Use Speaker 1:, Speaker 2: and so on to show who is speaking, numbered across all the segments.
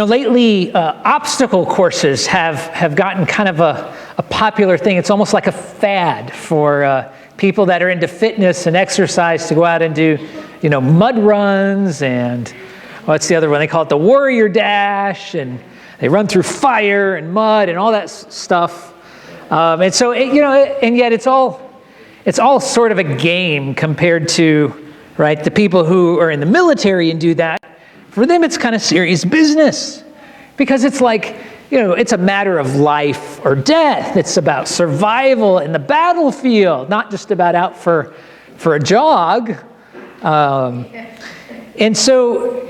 Speaker 1: Lately, obstacle courses have gotten kind of a popular thing. It's almost like a fad for people that are into fitness and exercise to go out and do, mud runs and what's the other one? They call it the Warrior Dash, and they run through fire and mud and all that stuff. And so, and yet it's all sort of a game compared to, right, the people who are in the military and do that. For them, it's kind of serious business because it's like, it's a matter of life or death. It's about survival in the battlefield, not just about out for a jog. And so,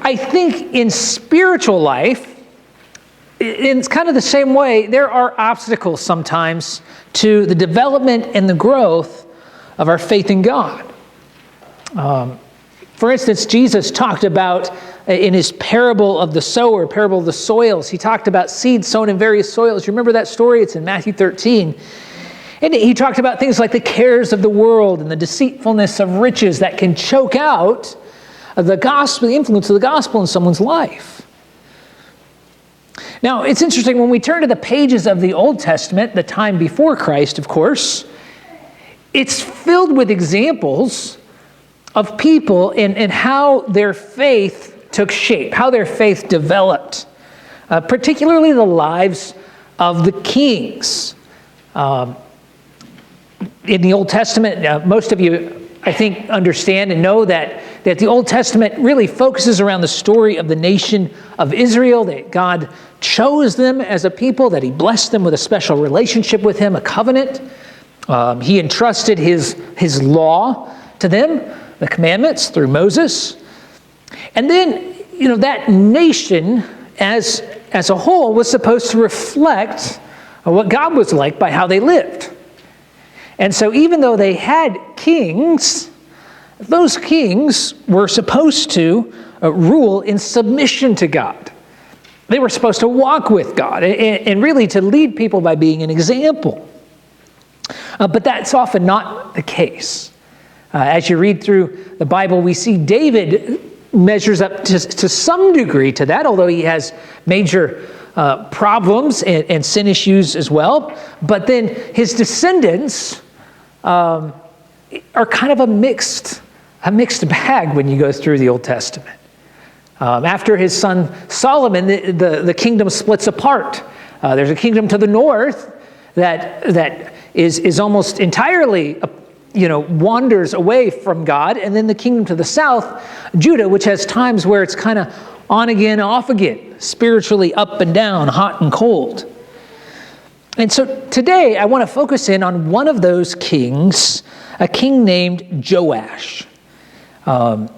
Speaker 1: I think in spiritual life, it's kind of the same way. There are obstacles sometimes to the development and the growth of our faith in God. For instance, Jesus talked about in his parable of the sower, parable of the soils, he talked about seeds sown in various soils. You remember that story? It's in Matthew 13. And he talked about things like the cares of the world and the deceitfulness of riches that can choke out the gospel, the influence of the gospel in someone's life. Now, it's interesting, when we turn to the pages of the Old Testament, the time before Christ, of course, it's filled with examples of people and how their faith took shape, how their faith developed, particularly the lives of the kings. In the Old Testament, most of you, I think, understand and know that the Old Testament really focuses around the story of the nation of Israel, that God chose them as a people, that he blessed them with a special relationship with him, a covenant. He entrusted his law to them, the commandments, through Moses. And then, that nation as a whole was supposed to reflect what God was like by how they lived. And so even though they had kings, those kings were supposed to rule in submission to God. They were supposed to walk with God and really to lead people by being an example. But that's often not the case. As you read through the Bible, we see David measures up to some degree to that, although he has major problems and sin issues as well. But then his descendants are kind of a mixed bag when you go through the Old Testament. After his son Solomon, the kingdom splits apart. There's a kingdom to the north that is almost entirely wanders away from God, and then the kingdom to the south, Judah, which has times where it's kind of on again, off again, spiritually up and down, hot and cold. And so today I want to focus in on one of those kings, a king named Joash. And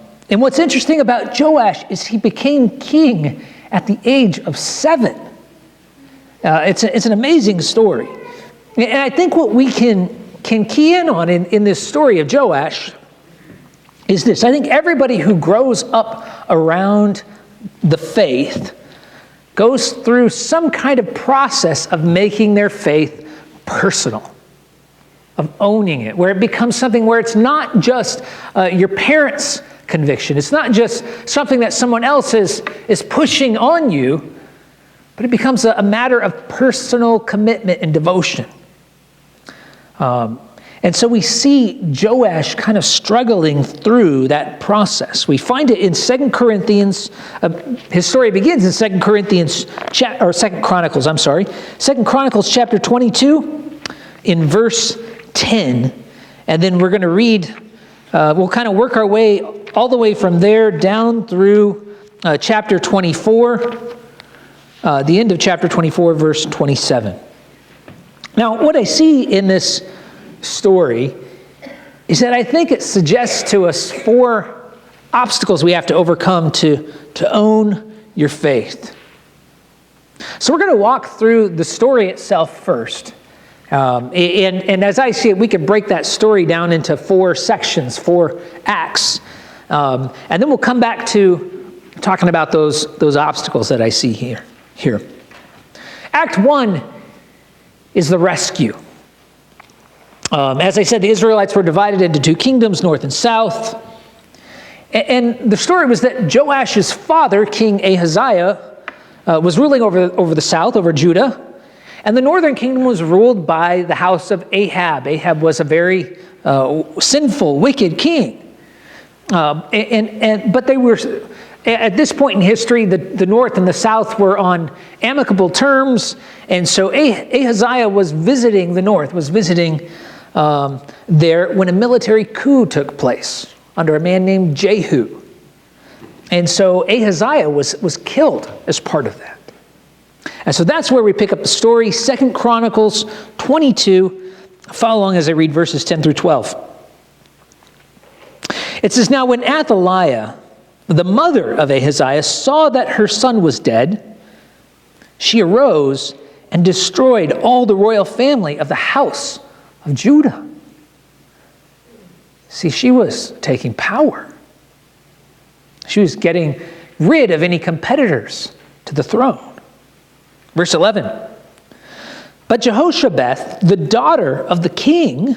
Speaker 1: what's interesting about Joash is he became king at the age of 7. It's an amazing story. And I think what we can key in on in this story of Joash is this. I think everybody who grows up around the faith goes through some kind of process of making their faith personal, of owning it, where it becomes something where it's not just your parents' conviction. It's not just something that someone else is pushing on you, but it becomes a matter of personal commitment and devotion. And so we see Joash kind of struggling through that process. We find it in 2 Corinthians. His story begins in 2 Corinthians, or 2 Chronicles, 2 Chronicles chapter 22 in verse 10. And then we're going to read, we'll kind of work our way all the way from there down through chapter 24, the end of chapter 24, verse 27. Now, what I see in this story is that I think it suggests to us 4 obstacles we have to overcome to own your faith. So we're going to walk through the story itself first. And as I see it, we can break that story down into 4 sections, 4 acts. And then we'll come back to talking about those obstacles that I see here. Act 1 is the rescue. As I said, the Israelites were divided into 2 kingdoms, north and south. And the story was that Joash's father, King Ahaziah, was ruling over the south, over Judah. And the northern kingdom was ruled by the house of Ahab. Ahab was a very sinful, wicked king. But they were, at this point in history, the north and the south were on amicable terms. And so Ahaziah was visiting the north, was visiting there when a military coup took place under a man named Jehu. And so Ahaziah was killed as part of that. And so that's where we pick up the story, 2 Chronicles 22. Follow along as I read verses 10 through 12. It says, "Now when Athaliah, the mother of Ahaziah, saw that her son was dead, she arose and destroyed all the royal family of the house of Judah." See, she was taking power. She was getting rid of any competitors to the throne. Verse 11, "But Jehoshabeth, the daughter of the king,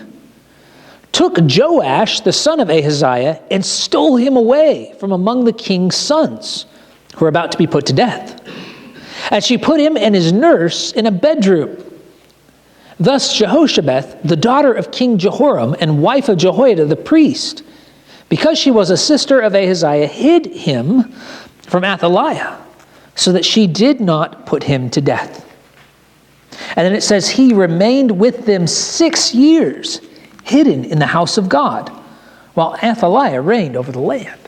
Speaker 1: took Joash, the son of Ahaziah, and stole him away from among the king's sons, who were about to be put to death. And she put him and his nurse in a bedroom. Thus Jehoshabeth, the daughter of King Jehoram and wife of Jehoiada the priest, because she was a sister of Ahaziah, hid him from Athaliah, so that she did not put him to death. And then it says, he remained with them 6 years, hidden in the house of God, while Athaliah reigned over the land."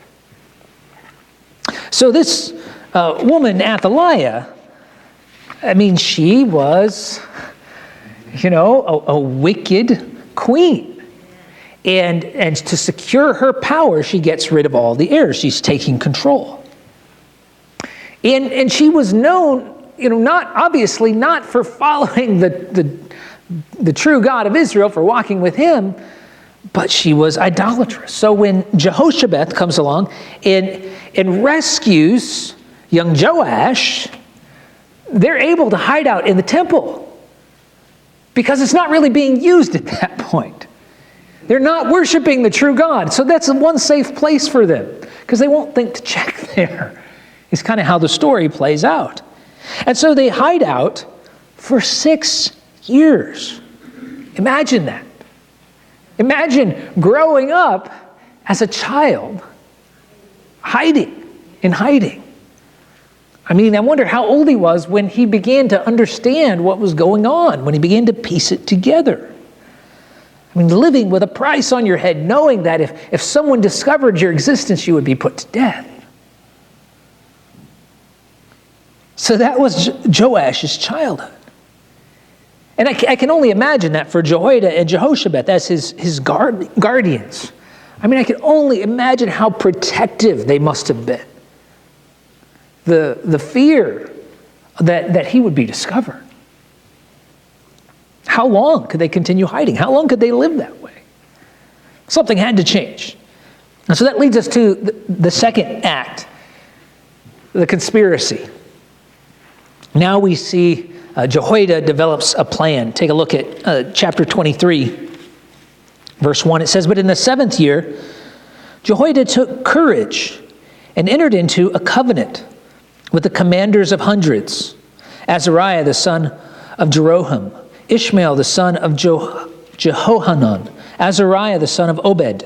Speaker 1: So this woman, Athaliah, she was, a wicked queen. And to secure her power, she gets rid of all the heirs. She's taking control. And she was known, not for following the true God of Israel, for walking with him, but she was idolatrous. So when Jehoshabeth comes along and rescues young Joash, they're able to hide out in the temple because it's not really being used at that point. They're not worshiping the true God. So that's one safe place for them because they won't think to check there. It's kind of how the story plays out. And so they hide out for 6 years. Imagine that. Imagine growing up as a child, hiding. I wonder how old he was when he began to understand what was going on, when he began to piece it together. Living with a price on your head, knowing that if someone discovered your existence, you would be put to death. So that was Joash's childhood. And I can only imagine that for Jehoiada and Jehoshabeth as his guardians. I can only imagine how protective they must have been. The fear that he would be discovered. How long could they continue hiding? How long could they live that way? Something had to change. And so that leads us to the second act, the conspiracy. Now we see Jehoiada develops a plan. Take a look at chapter 23, verse 1. It says, "But in the 7th year, Jehoiada took courage and entered into a covenant with the commanders of hundreds, Azariah the son of Jeroham, Ishmael the son of Jehohanan, Azariah the son of Obed,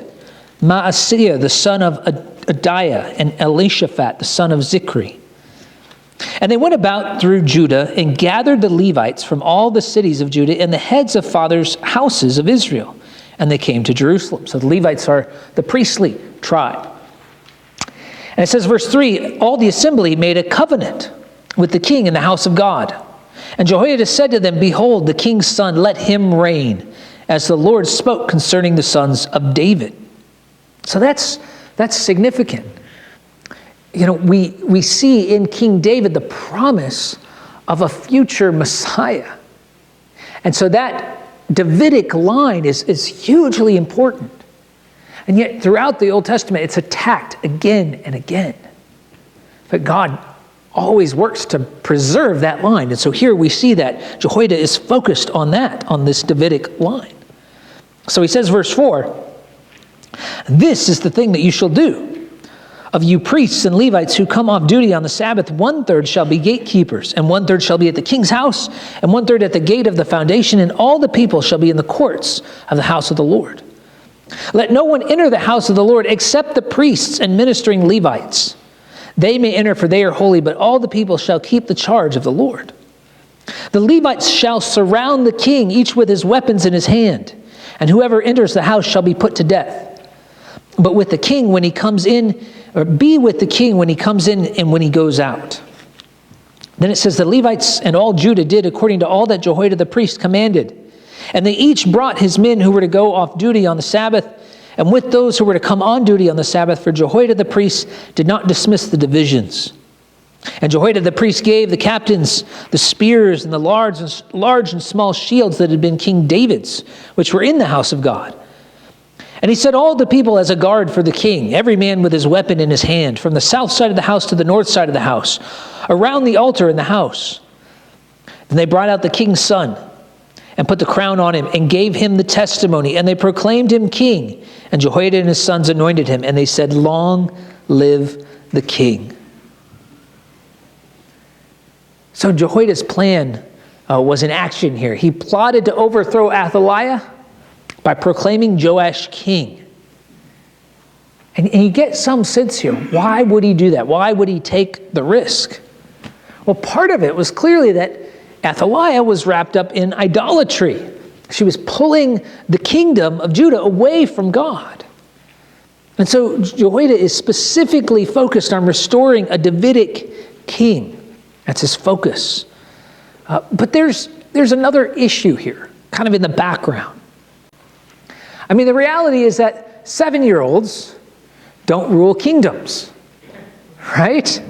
Speaker 1: Maaseiah the son of Adiah, and Elishaphat the son of Zichri. And they went about through Judah and gathered the Levites from all the cities of Judah and the heads of fathers' houses of Israel. And they came to Jerusalem." So the Levites are the priestly tribe. And it says, verse 3, "All the assembly made a covenant with the king in the house of God. And Jehoiada said to them, Behold, the king's son, let him reign, as the Lord spoke concerning the sons of David." So that's significant. We see in King David the promise of a future Messiah. And so that Davidic line is hugely important. And yet throughout the Old Testament, it's attacked again and again. But God always works to preserve that line. And so here we see that Jehoiada is focused on that, on this Davidic line. So he says, verse 4, "This is the thing that you shall do. Of you priests and Levites who come off duty on the Sabbath, 1/3 shall be gatekeepers, and 1/3 shall be at the king's house, and 1/3 at the gate of the foundation, and all the people shall be in the courts of the house of the Lord. Let no one enter the house of the Lord except the priests and ministering Levites. They may enter, for they are holy, but all the people shall keep the charge of the Lord. The Levites shall surround the king, each with his weapons in his hand, and whoever enters the house shall be put to death. But with the king when he comes in, or be with the king when he comes in and when he goes out. Then it says, the Levites and all Judah did according to all that Jehoiada the priest commanded. And they each brought his men who were to go off duty on the Sabbath, and with those who were to come on duty on the Sabbath, for Jehoiada the priest did not dismiss the divisions. And Jehoiada the priest gave the captains the spears and the large and small shields that had been King David's, which were in the house of God. And he set all the people as a guard for the king, every man with his weapon in his hand, from the south side of the house to the north side of the house, around the altar in the house. Then they brought out the king's son and put the crown on him and gave him the testimony. And they proclaimed him king. And Jehoiada and his sons anointed him. And they said, long live the king. So Jehoiada's plan was in action here. He plotted to overthrow Athaliah by proclaiming Joash king. And you get some sense here. Why would he do that? Why would he take the risk? Well, part of it was clearly that Athaliah was wrapped up in idolatry. She was pulling the kingdom of Judah away from God. And so Jehoiada is specifically focused on restoring a Davidic king. That's his focus. But there's another issue here, kind of in the background. I mean, the reality is that 7-year-olds don't rule kingdoms, right?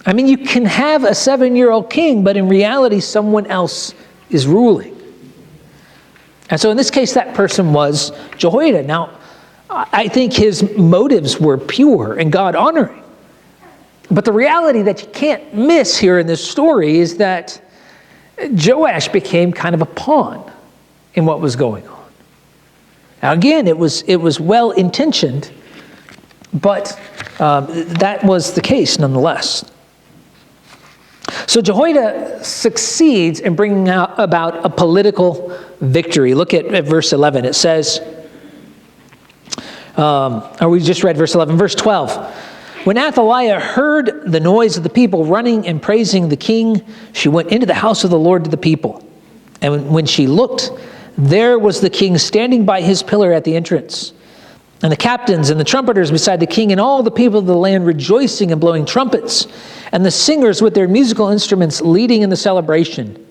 Speaker 1: I mean, you can have a 7-year-old king, but in reality, someone else is ruling. And so in this case, that person was Jehoiada. Now, I think his motives were pure and God-honoring. But the reality that you can't miss here in this story is that Joash became kind of a pawn in what was going on. Now again, it was well-intentioned, but that was the case nonetheless. So Jehoiada succeeds in bringing about a political victory. Look at verse 11. It says, we just read verse 11. Verse 12. When Athaliah heard the noise of the people running and praising the king, she went into the house of the Lord to the people. And when she looked, there was the king standing by his pillar at the entrance, and the captains and the trumpeters beside the king, and all the people of the land rejoicing and blowing trumpets, and the singers with their musical instruments leading in the celebration.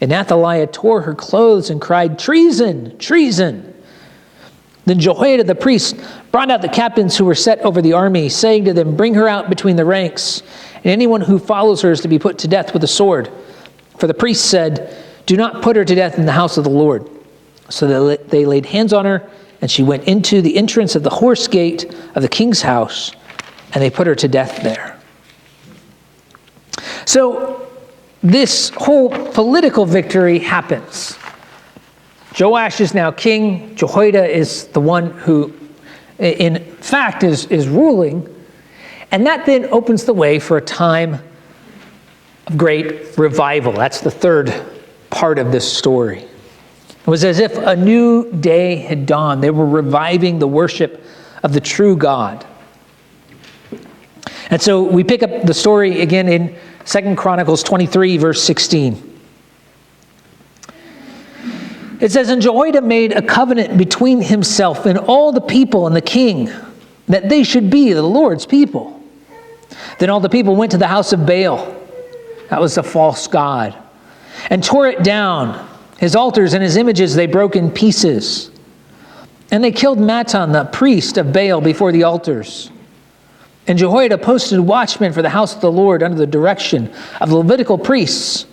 Speaker 1: And Athaliah tore her clothes and cried, treason, treason. Then Jehoiada the priest brought out the captains who were set over the army, saying to them, bring her out between the ranks, and anyone who follows her is to be put to death with a sword. For the priest said, do not put her to death in the house of the Lord. So they laid hands on her, and she went into the entrance of the horse gate of the king's house, and they put her to death there. So this whole political victory happens. Joash is now king. Jehoiada is the one who, in fact, is ruling. And that then opens the way for a time of great revival. That's the third part of this story. It was as if a new day had dawned. They were reviving the worship of the true God. And so we pick up the story again in 2 Chronicles 23, verse 16. It says, and Jehoiada made a covenant between himself and all the people and the king, that they should be the Lord's people. Then all the people went to the house of Baal. That was a false god. And tore it down. His altars and his images they broke in pieces. And they killed Mattan, the priest of Baal, before the altars. And Jehoiada posted watchmen for the house of the Lord under the direction of the Levitical priests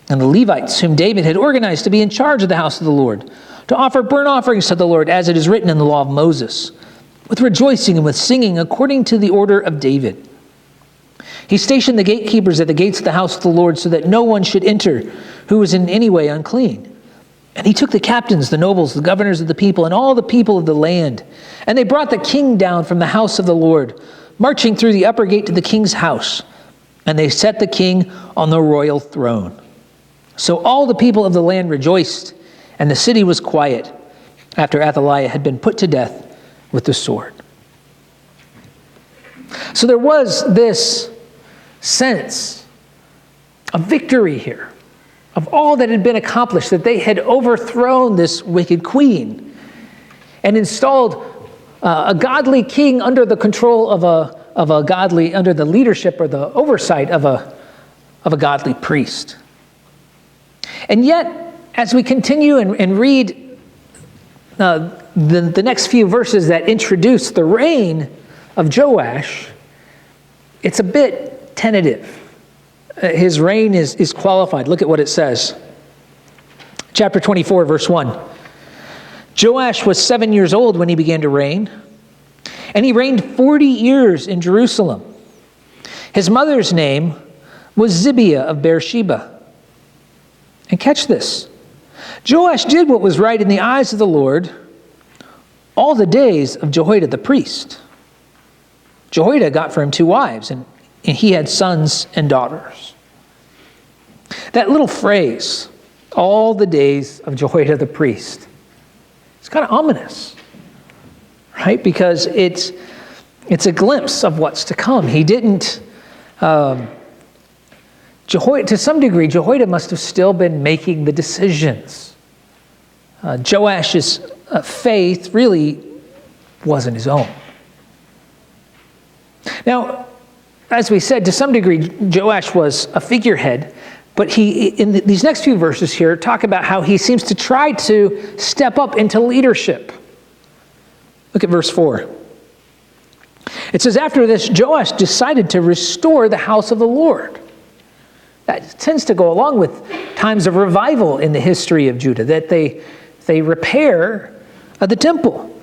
Speaker 1: and the Levites, whom David had organized to be in charge of the house of the Lord, to offer burnt offerings to the Lord, as it is written in the law of Moses, with rejoicing and with singing, according to the order of David. He stationed the gatekeepers at the gates of the house of the Lord, so that no one should enter who was in any way unclean. And he took the captains, the nobles, the governors of the people, and all the people of the land. And they brought the king down from the house of the Lord, marching through the upper gate to the king's house. And they set the king on the royal throne. So all the people of the land rejoiced, and the city was quiet after Athaliah had been put to death with the sword. So there was this sense of victory here, of all that had been accomplished, that they had overthrown this wicked queen and installed a godly king under the control of a godly, under the leadership or the oversight of a godly priest. And yet, as we continue and read the next few verses that introduce the reign of Joash, it's a bit tentative. His reign is qualified. Look at what it says. Chapter 24, verse 1. Joash was 7 years old when he began to reign, and he reigned 40 years in Jerusalem. His mother's name was Zibiah of Beersheba. And catch this. Joash did what was right in the eyes of the Lord all the days of Jehoiada the priest. Jehoiada got for him 2 wives, and he had sons and daughters. That little phrase, all the days of Jehoiada the priest, it's kind of ominous, right? Because it's a glimpse of what's to come. He didn't, to some degree, Jehoiada must have still been making the decisions. Joash's faith really wasn't his own. Now, as we said, to some degree, Joash was a figurehead, but these next few verses here talk about how he seems to try to step up into leadership. Look at verse 4. It says, after this, Joash decided to restore the house of the Lord. That tends to go along with times of revival in the history of Judah, that they repair the temple.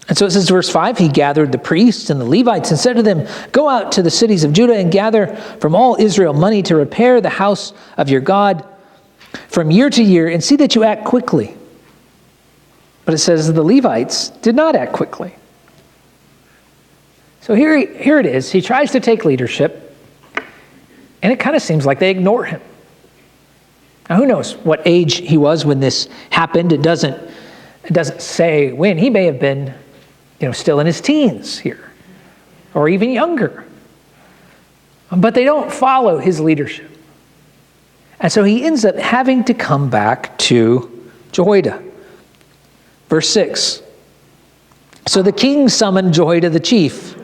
Speaker 1: And so it says, verse 5, he gathered the priests and the Levites and said to them, go out to the cities of Judah and gather from all Israel money to repair the house of your God from year to year, and see that you act quickly. But it says the Levites did not act quickly. So here it is. He tries to take leadership, and it kind of seems like they ignore him. Now, who knows what age he was when this happened? It doesn't say when. He may have been still in his teens here, or even younger. But they don't follow his leadership. And so he ends up having to come back to Jehoiada. Verse 6. So the king summoned Jehoiada the chief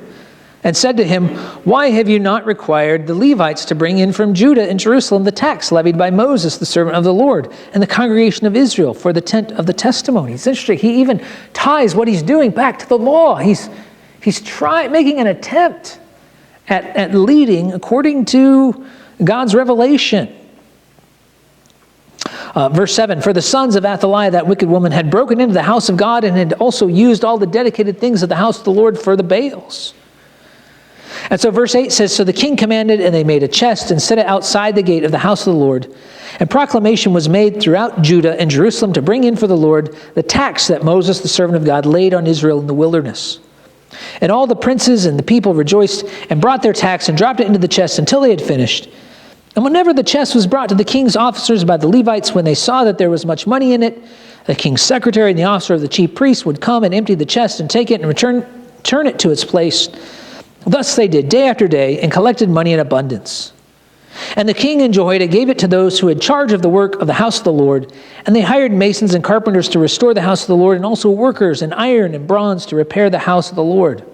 Speaker 1: and said to him, why have you not required the Levites to bring in from Judah and Jerusalem the tax levied by Moses, the servant of the Lord, and the congregation of Israel for the tent of the testimony? It's interesting. He even ties what he's doing back to the law. He's making an attempt at leading according to God's revelation. Verse 7, for the sons of Athaliah, that wicked woman, had broken into the house of God and had also used all the dedicated things of the house of the Lord for the Baals. And so verse 8 says, so the king commanded, and they made a chest and set it outside the gate of the house of the Lord. And proclamation was made throughout Judah and Jerusalem to bring in for the Lord the tax that Moses, the servant of God, laid on Israel in the wilderness. And all the princes and the people rejoiced and brought their tax and dropped it into the chest until they had finished. And whenever the chest was brought to the king's officers by the Levites, when they saw that there was much money in it, the king's secretary and the officer of the chief priests would come and empty the chest and take it and return it to its place. Thus they did day after day and collected money in abundance. And the king and Jehoiada gave it to those who had charge of the work of the house of the Lord, and they hired masons and carpenters to restore the house of the Lord, and also workers in iron and bronze to repair the house of the Lord.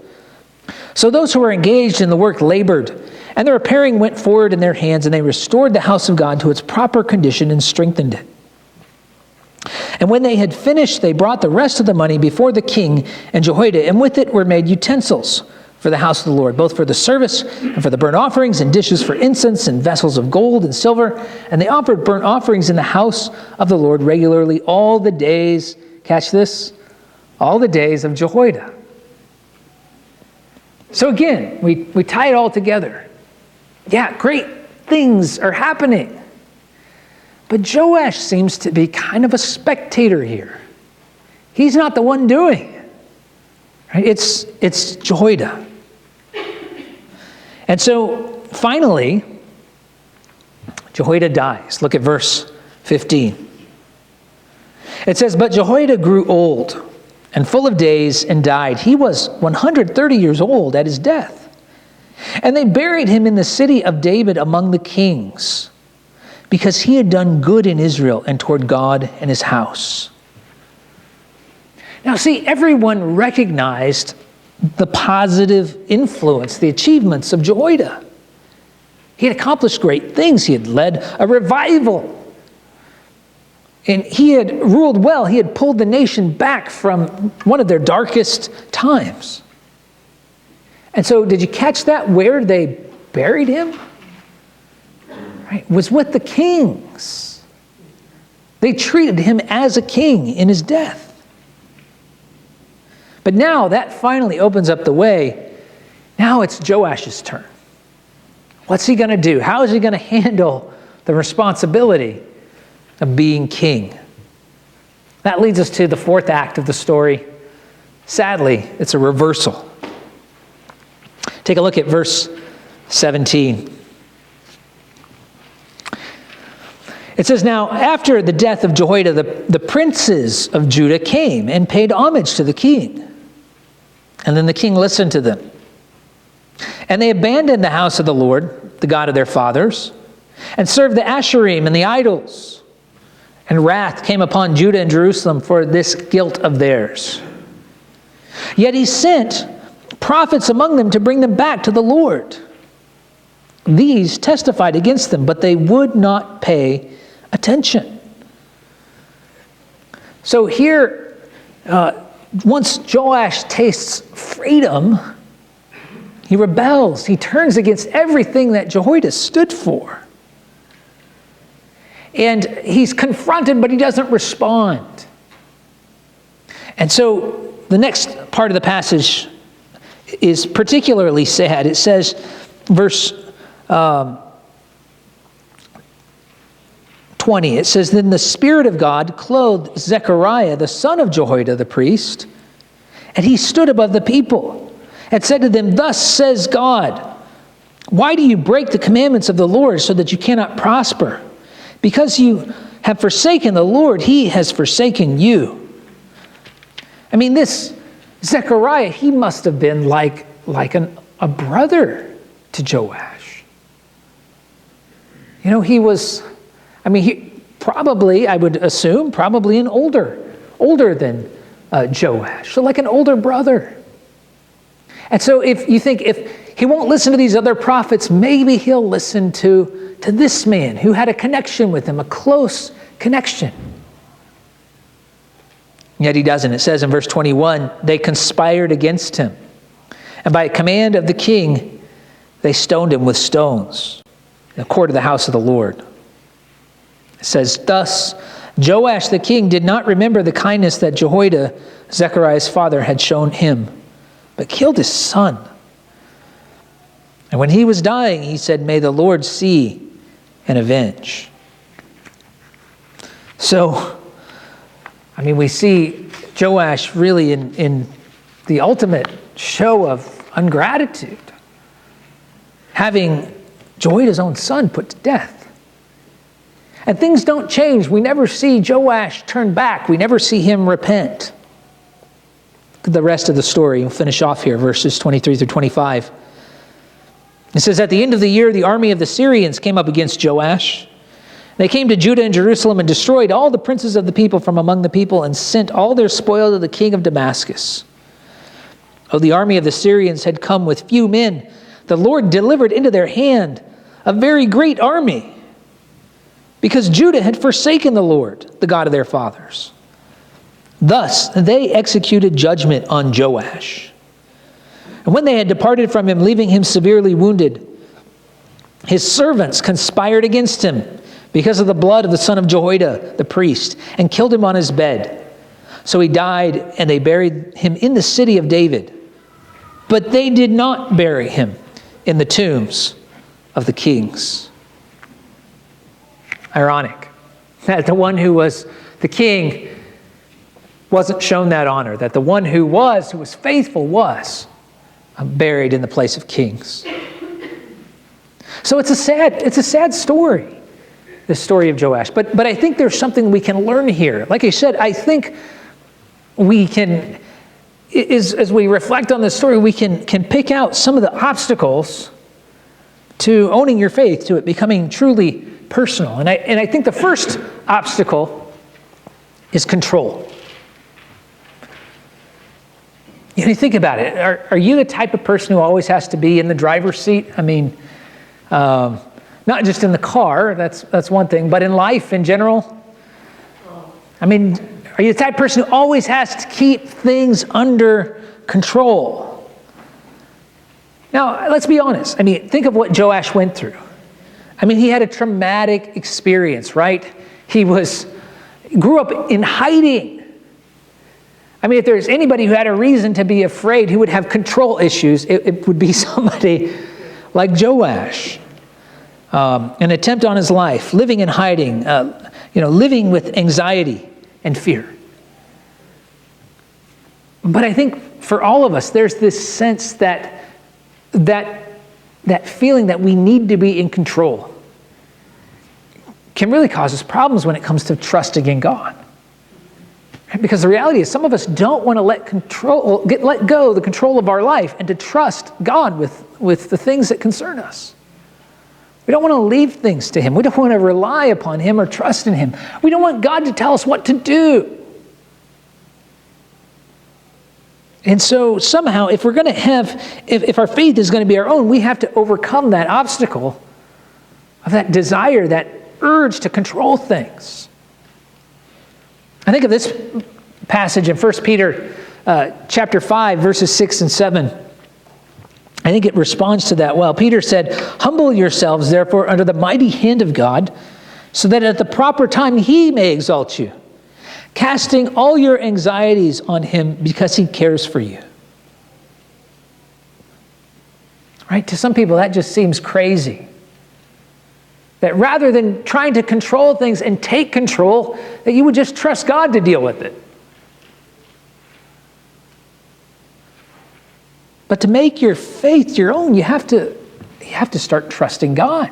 Speaker 1: So those who were engaged in the work labored, and the repairing went forward in their hands, and they restored the house of God to its proper condition and strengthened it. And when they had finished, they brought the rest of the money before the king and Jehoiada, and with it were made utensils for the house of the Lord, both for the service and for the burnt offerings, and dishes for incense, and vessels of gold and silver. And they offered burnt offerings in the house of the Lord regularly all the days, catch this, all the days of Jehoiada. So again, we tie it all together. Yeah, great things are happening. But Joash seems to be kind of a spectator here. He's not the one doing it. Right? It's Jehoiada. And so finally, Jehoiada dies. Look at verse 15. It says, "But Jehoiada grew old and full of days and died. He was 130 years old at his death. And they buried him in the city of David among the kings, because he had done good in Israel and toward God and his house." Now see, everyone recognized the positive influence, the achievements of Jehoiada. He had accomplished great things. He had led a revival. And he had ruled well. He had pulled the nation back from one of their darkest times. And so did you catch that? Where they buried him? Right, was with the kings. They treated him as a king in his death. But now that finally opens up the way. Now it's Joash's turn. What's he going to do? How is he going to handle the responsibility of being king? That leads us to the fourth act of the story. Sadly, it's a reversal. Take a look at verse 17. It says, "Now after the death of Jehoiada, the princes of Judah came and paid homage to the king. And then the king listened to them. And they abandoned the house of the Lord, the God of their fathers, and served the Asherim and the idols. And wrath came upon Judah and Jerusalem for this guilt of theirs. Yet he sent prophets among them to bring them back to the Lord. These testified against them, but they would not pay attention." So here, once Joash tastes freedom, he rebels. He turns against everything that Jehoiada stood for. And he's confronted, but he doesn't respond. And so the next part of the passage is particularly sad. It says, verse 20, it says, "Then the Spirit of God clothed Zechariah, the son of Jehoiada the priest, and he stood above the people and said to them, 'Thus says God, why do you break the commandments of the Lord so that you cannot prosper? Because you have forsaken the Lord, he has forsaken you.'" I mean, this Zechariah, he must have been like a brother to Joash. You know, he probably, I would assume, probably older than Joash. So like an older brother. And so if you think, if he won't listen to these other prophets, maybe he'll listen to this man who had a connection with him, a close connection. Yet he doesn't. It says in verse 21, "They conspired against him, and by command of the king, they stoned him with stones in the court of the house of the Lord." It says, "Thus Joash the king did not remember the kindness that Jehoiada, Zechariah's father, had shown him, but killed his son. And when he was dying, he said, 'May the Lord see and avenge.'" So, I mean, we see Joash really in the ultimate show of ungratitude, having Jehoiada's own son put to death. And things don't change. We never see Joash turn back. We never see him repent. Look at the rest of the story. We'll finish off here, verses 23 through 25. It says, "At the end of the year, the army of the Syrians came up against Joash. They came to Judah and Jerusalem and destroyed all the princes of the people from among the people and sent all their spoil to the king of Damascus. Though the army of the Syrians had come with few men, the Lord delivered into their hand a very great army, because Judah had forsaken the Lord, the God of their fathers. Thus they executed judgment on Joash. And when they had departed from him, leaving him severely wounded, his servants conspired against him because of the blood of the son of Jehoiada, the priest, and killed him on his bed. So he died, and they buried him in the city of David. But they did not bury him in the tombs of the kings." Ironic. That the one who was the king wasn't shown that honor. That the one who was faithful, was buried in the place of kings. So it's a sad story, the story of Joash. But I think there's something we can learn here. Like I said, I think we can, as we reflect on this story, we can pick out some of the obstacles to owning your faith, to it becoming truly personal. And I think the first obstacle is control. You think about it. Are you the type of person who always has to be in the driver's seat? I mean, not just in the car, that's one thing, but in life in general? I mean, are you the type of person who always has to keep things under control? Now, let's be honest. I mean, think of what Joash went through. I mean, he had a traumatic experience, right? He grew up in hiding. I mean, if there's anybody who had a reason to be afraid, who would have control issues, it would be somebody like Joash. An attempt on his life, living in hiding, living with anxiety and fear. But I think for all of us, there's this sense that feeling that we need to be in control can really cause us problems when it comes to trusting in God. Because the reality is, some of us don't want to let go of the control of our life and to trust God with the things that concern us. We don't want to leave things to Him. We don't want to rely upon Him or trust in Him. We don't want God to tell us what to do. And so somehow, if our faith is going to be our own, we have to overcome that obstacle of that desire, that urge to control things. I think of this passage in 1 Peter chapter 5, verses 6 and 7. I think it responds to that well. Peter said, "Humble yourselves, therefore, under the mighty hand of God, so that at the proper time He may exalt you, casting all your anxieties on Him because He cares for you." Right? To some people, that just seems crazy. That rather than trying to control things and take control, that you would just trust God to deal with it. But to make your faith your own, you have to start trusting God.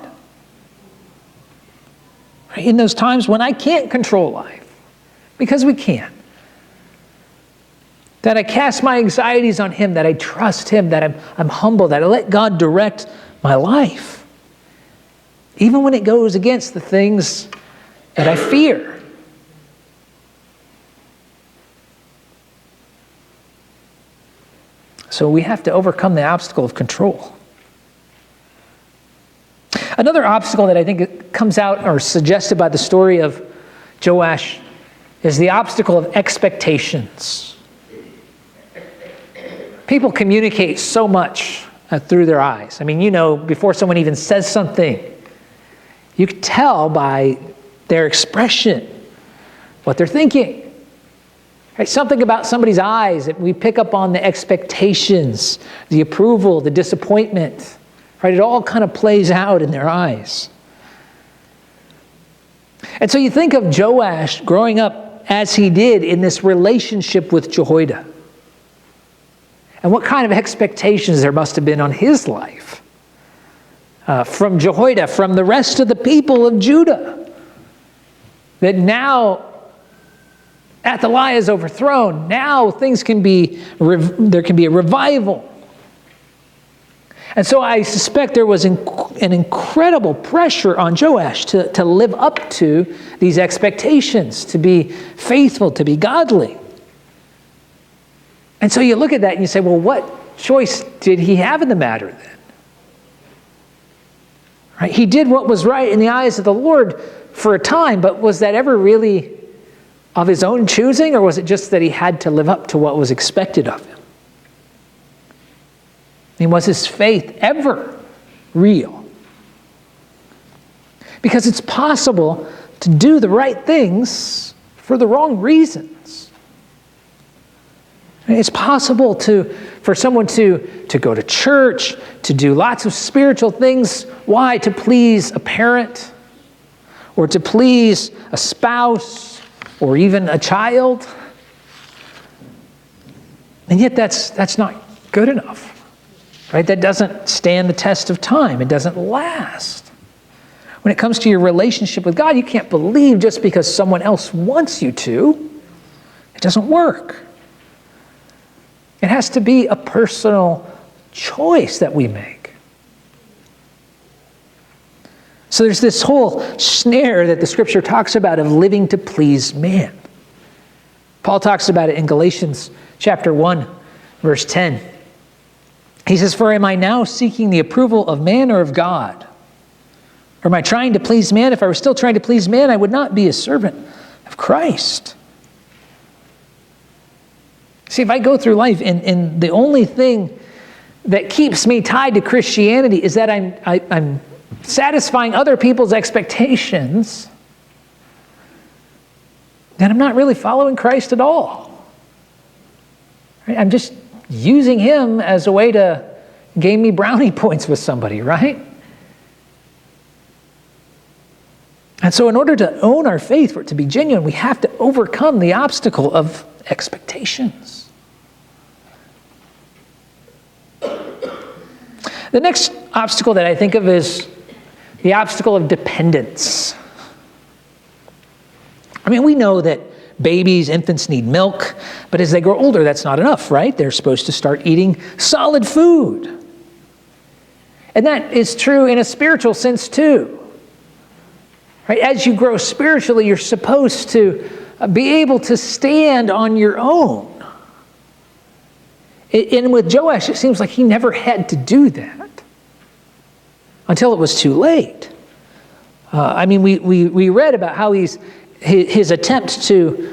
Speaker 1: Right? In those times when I can't control life, because we can't, that I cast my anxieties on Him, that I trust Him, that I'm humble, that I let God direct my life. Even when it goes against the things that I fear. So we have to overcome the obstacle of control. Another obstacle that I think comes out or suggested by the story of Joash is the obstacle of expectations. People communicate so much through their eyes. I mean, before someone even says something, you can tell by their expression what they're thinking. Right? Something about somebody's eyes, that we pick up on the expectations, the approval, the disappointment. Right? It all kind of plays out in their eyes. And so you think of Joash growing up as he did in this relationship with Jehoiada. And what kind of expectations there must have been on his life. From Jehoiada, from the rest of the people of Judah. That now Athaliah is overthrown. Now there can be a revival. And so I suspect there was an incredible pressure on Joash to live up to these expectations, to be faithful, to be godly. And so you look at that and you say, well, what choice did he have in the matter then? Right? He did what was right in the eyes of the Lord for a time, but was that ever really of his own choosing, or was it just that he had to live up to what was expected of him? I mean, was his faith ever real? Because it's possible to do the right things for the wrong reasons. It's possible for someone to go to church, to do lots of spiritual things. Why? To please a parent, or to please a spouse or even a child. And yet that's not good enough, right? That doesn't stand the test of time. It doesn't last. When it comes to your relationship with God, you can't believe just because someone else wants you to. It doesn't work. It has to be a personal choice that we make. So there's this whole snare that the scripture talks about of living to please man. Paul talks about it in Galatians chapter 1, verse 10. He says, "For am I now seeking the approval of man or of God? Or am I trying to please man? If I were still trying to please man, I would not be a servant of Christ." See, if I go through life and the only thing that keeps me tied to Christianity is that I'm satisfying other people's expectations, then I'm not really following Christ at all. Right? I'm just using him as a way to gain me brownie points with somebody, right? And so in order to own our faith, for it to be genuine, we have to overcome the obstacle of expectations. The next obstacle that I think of is the obstacle of dependence. I mean, we know that babies, infants need milk, but as they grow older, that's not enough, right? They're supposed to start eating solid food. And that is true in a spiritual sense too. Right? As you grow spiritually, you're supposed to be able to stand on your own. And with Joash, it seems like he never had to do that until it was too late. We read about how his attempt to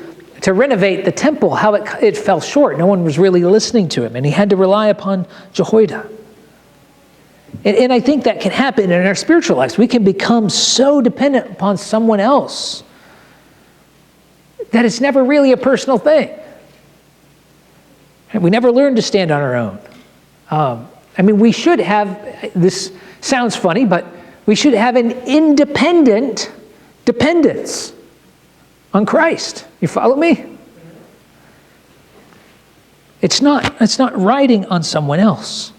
Speaker 1: renovate the temple, how it fell short. No one was really listening to him, and he had to rely upon Jehoiada. And I think that can happen in our spiritual lives. We can become so dependent upon someone else that it's never really a personal thing. We never learn to stand on our own. We should have, this sounds funny, but we should have an independent dependence on Christ. You follow me? It's not riding on someone else.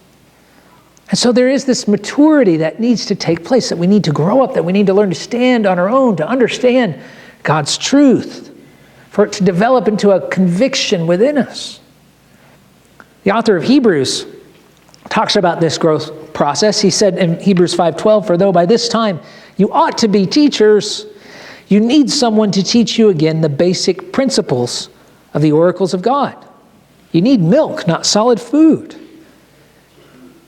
Speaker 1: And so there is this maturity that needs to take place, that we need to grow up, that we need to learn to stand on our own, to understand God's truth, for it to develop into a conviction within us. The author of Hebrews talks about this growth process. He said in Hebrews 5:12, "For though by this time you ought to be teachers, you need someone to teach you again the basic principles of the oracles of God. You need milk, not solid food."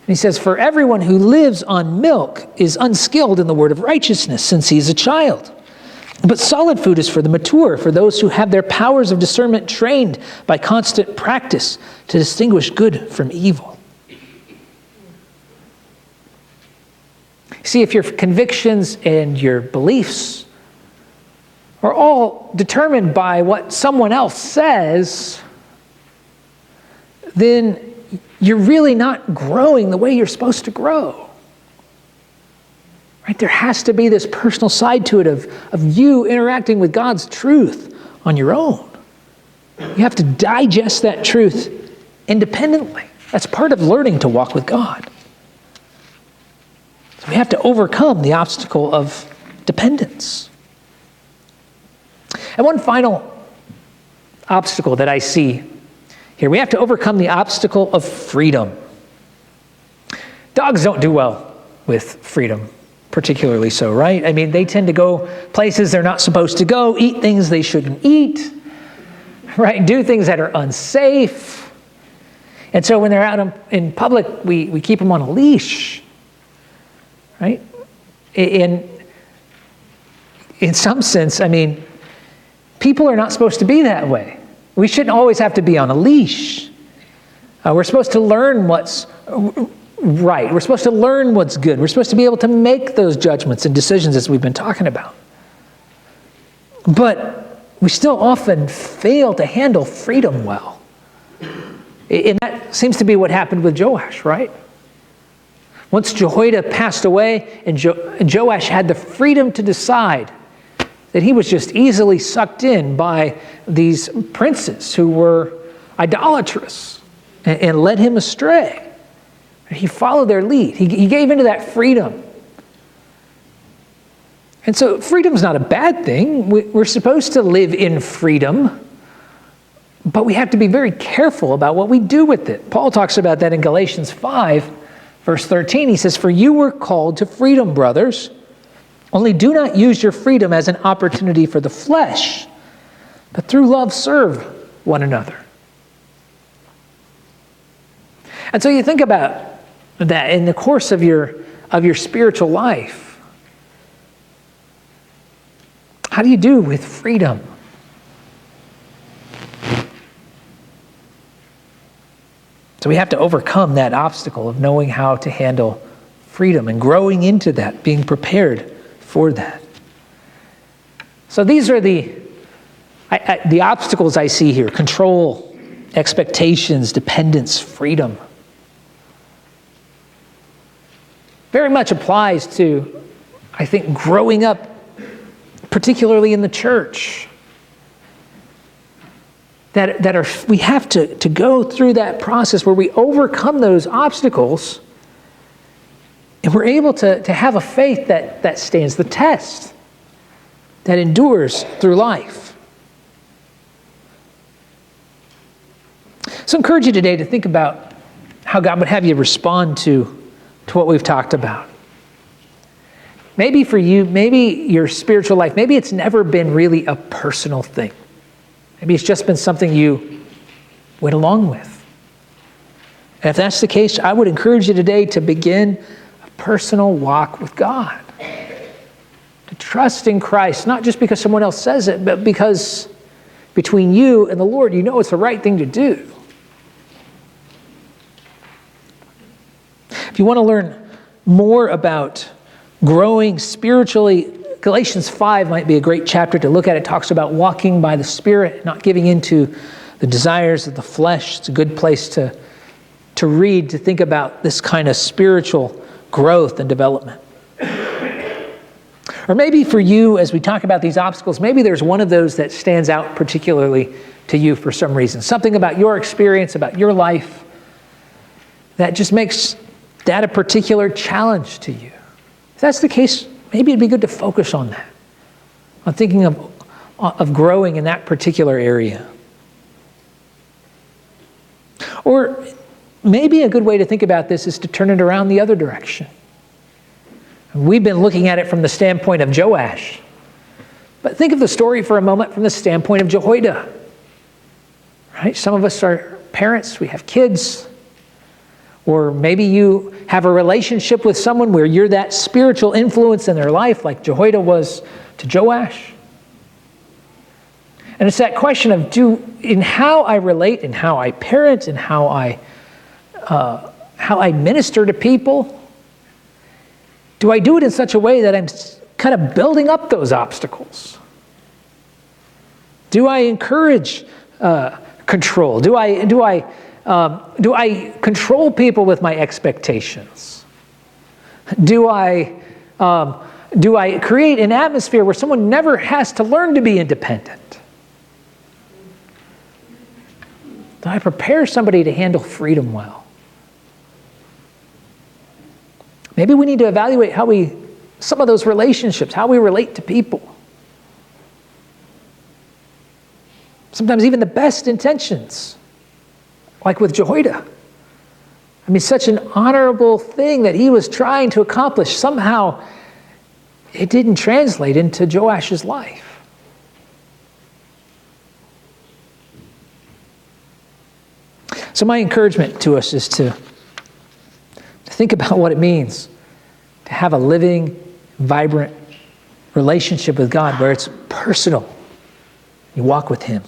Speaker 1: And he says, "For everyone who lives on milk is unskilled in the word of righteousness, since he is a child. But solid food is for the mature, for those who have their powers of discernment trained by constant practice to distinguish good from evil." See, if your convictions and your beliefs are all determined by what someone else says, then you're really not growing the way you're supposed to grow. Right? There has to be this personal side to it of you interacting with God's truth on your own. You have to digest that truth independently. That's part of learning to walk with God. So we have to overcome the obstacle of dependence. And one final obstacle that I see here, we have to overcome the obstacle of freedom. Dogs don't do well with freedom, particularly so, right? I mean, they tend to go places they're not supposed to go, eat things they shouldn't eat, right? Do things that are unsafe. And so when they're out in public, we keep them on a leash, right? In some sense, I mean, people are not supposed to be that way. We shouldn't always have to be on a leash. We're supposed to learn what's right. We're supposed to learn what's good. We're supposed to be able to make those judgments and decisions as we've been talking about. But we still often fail to handle freedom well. And that seems to be what happened with Joash, right? Once Jehoiada passed away and Joash had the freedom to decide that he was just easily sucked in by these princes who were idolatrous and led him astray. He followed their lead. He gave into that freedom. And so freedom's not a bad thing. We're supposed to live in freedom, but we have to be very careful about what we do with it. Paul talks about that in Galatians 5, verse 13. He says, "For you were called to freedom, brothers. Only do not use your freedom as an opportunity for the flesh, but through love serve one another." And so you think about that in the course of your spiritual life. How do you do with freedom? So we have to overcome that obstacle of knowing how to handle freedom and growing into that, being prepared for that. So these are the obstacles I see here: control, expectations, dependence, freedom. Very much applies to, I think, growing up, particularly in the church. We have to go through that process where we overcome those obstacles, and we're able to have a faith that stands the test, that endures through life. So I encourage you today to think about how God would have you respond to what we've talked about. Maybe for you, maybe your spiritual life, maybe it's never been really a personal thing. Maybe it's just been something you went along with. And if that's the case, I would encourage you today to begin a personal walk with God. To trust in Christ, not just because someone else says it, but because between you and the Lord, you know it's the right thing to do. If you want to learn more about growing spiritually, Galatians 5 might be a great chapter to look at. It talks about walking by the Spirit, not giving into the desires of the flesh. It's a good place to read, to think about this kind of spiritual growth and development. Or maybe for you, as we talk about these obstacles, maybe there's one of those that stands out particularly to you for some reason. Something about your experience, about your life, that just makes that a particular challenge to you. If that's the case, maybe it'd be good to focus on that, on thinking of growing in that particular area. Or maybe a good way to think about this is to turn it around the other direction. We've been looking at it from the standpoint of Joash. But think of the story for a moment from the standpoint of Jehoiada. Right? Some of us are parents, we have kids. Or maybe you have a relationship with someone where you're that spiritual influence in their life, like Jehoiada was to Joash. And it's that question of in how I relate, and how I parent, and how I minister to people, do I do it in such a way that I'm kind of building up those obstacles? Do I encourage control? Do I control people with my expectations? Do I create an atmosphere where someone never has to learn to be independent? Do I prepare somebody to handle freedom well? Maybe we need to evaluate some of those relationships, how we relate to people. Sometimes even the best intentions, like with Jehoiada. I mean, such an honorable thing that he was trying to accomplish. Somehow, it didn't translate into Joash's life. So my encouragement to us is to think about what it means to have a living, vibrant relationship with God where it's personal. You walk with Him.